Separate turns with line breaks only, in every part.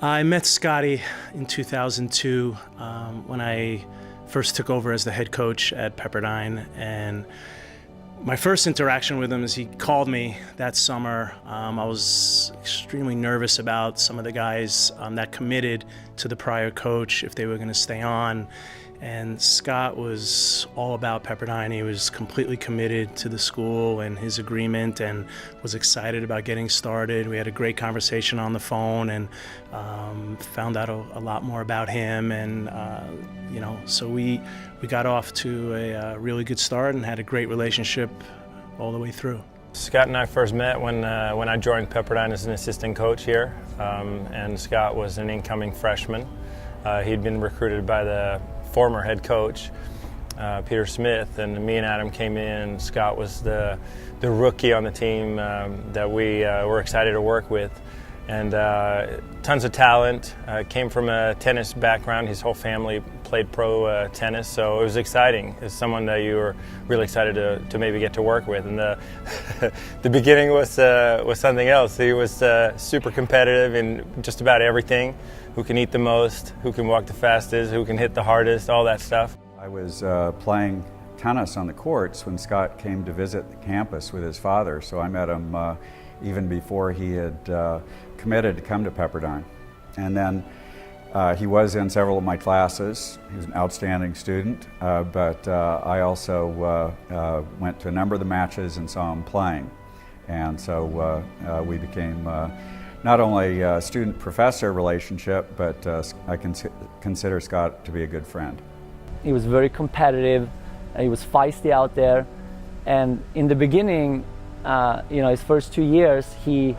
I met Scotty in 2002 when I first took over as the head coach at Pepperdine, and my first interaction with him is he called me that summer. I was extremely nervous about some of the guys that committed to the prior coach, if they were going to stay on. And Scott was all about Pepperdine. He was completely committed to the school and his agreement and was excited about getting started. We had a great conversation on the phone and found out a lot more about him. And, so we got off to a really good start and had a great relationship all the way through.
Scott and I first met when I joined Pepperdine as an assistant coach here, and Scott was an incoming freshman. He'd been recruited by the former head coach, Peter Smith, and me and Adam came in. Scott was the rookie on the team that we were excited to work with, and tons of talent. Came from a tennis background. His whole family played pro tennis, so it was exciting. As someone that you were really excited to maybe get to work with, and the beginning was something else. He was super competitive in just about everything. Who can eat the most, who can walk the fastest, who can hit the hardest, all that stuff.
I was playing tennis on the courts when Scott came to visit the campus with his father, so I met him even before he had committed to come to Pepperdine. And then he was in several of my classes. He was an outstanding student, but I also went to a number of the matches and saw him playing. And so we became not only a student-professor relationship, but I consider Scott to be a good friend.
He was very competitive, he was feisty out there, and in the beginning, his first 2 years, he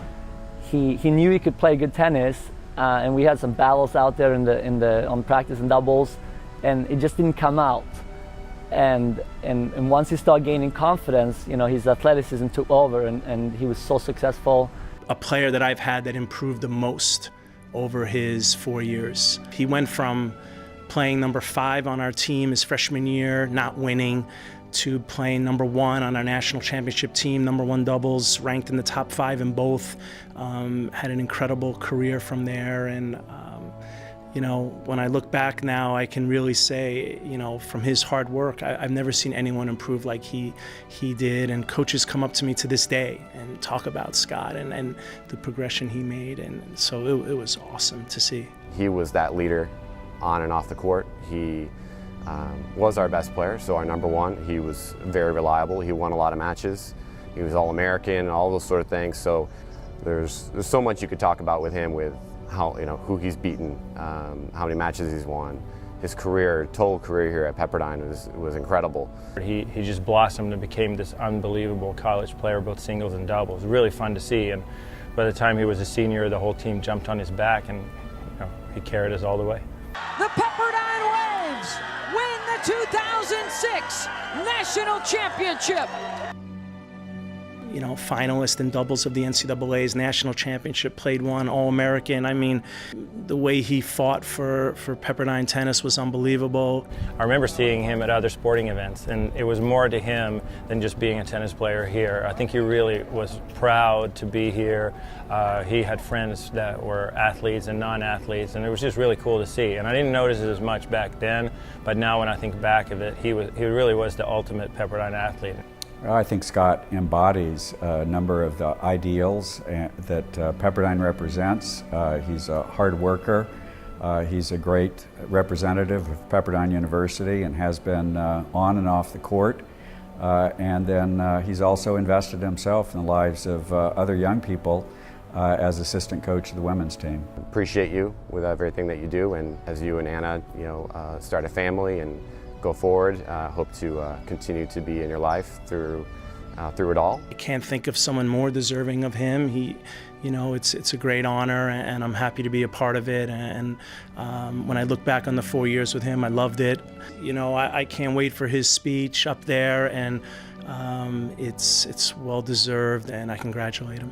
knew he could play good tennis, and we had some battles out there on practice and doubles, and it just didn't come out. And once he started gaining confidence, his athleticism took over, and he was so successful.
A player that I've had that improved the most over his 4 years. He went from playing number 5 on our team his freshman year, not winning, to playing number 1 on our national championship team, number 1 doubles, ranked in the top 5 in both. Had an incredible career from there, and when I look back now, I can really say, from his hard work, I've never seen anyone improve like he did. And coaches come up to me to this day and talk about Scott and the progression he made. And so it was awesome to see.
He was that leader on and off the court. He was our best player, so our number 1. He was very reliable. He won a lot of matches. He was All-American, all those sort of things. So there's so much you could talk about with him, with how, who he's beaten, how many matches he's won. His total career here at Pepperdine was incredible.
He just blossomed and became this unbelievable college player, both singles and doubles. Really fun to see, and by the time he was a senior, the whole team jumped on his back, and he carried us all the way.
The Pepperdine Waves win the 2006 National Championship.
Finalist in doubles of the NCAA's national championship, played 1 All-American. I mean, the way he fought for Pepperdine tennis was unbelievable.
I remember seeing him at other sporting events, and it was more to him than just being a tennis player here. I think he really was proud to be here. He had friends that were athletes and non-athletes, and it was just really cool to see. And I didn't notice it as much back then, but now when I think back of it, he really was the ultimate Pepperdine athlete.
I think Scott embodies a number of the ideals that Pepperdine represents. He's a hard worker. He's a great representative of Pepperdine University and has been on and off the court. And then he's also invested himself in the lives of other young people as assistant coach of the women's team.
Appreciate you with everything that you do, and as you and Anna, start a family and go forward. Hope to continue to be in your life through it all.
I can't think of someone more deserving of him. It's a great honor, and I'm happy to be a part of it. And when I look back on the 4 years with him, I loved it. I can't wait for his speech up there, and it's well deserved, and I congratulate him.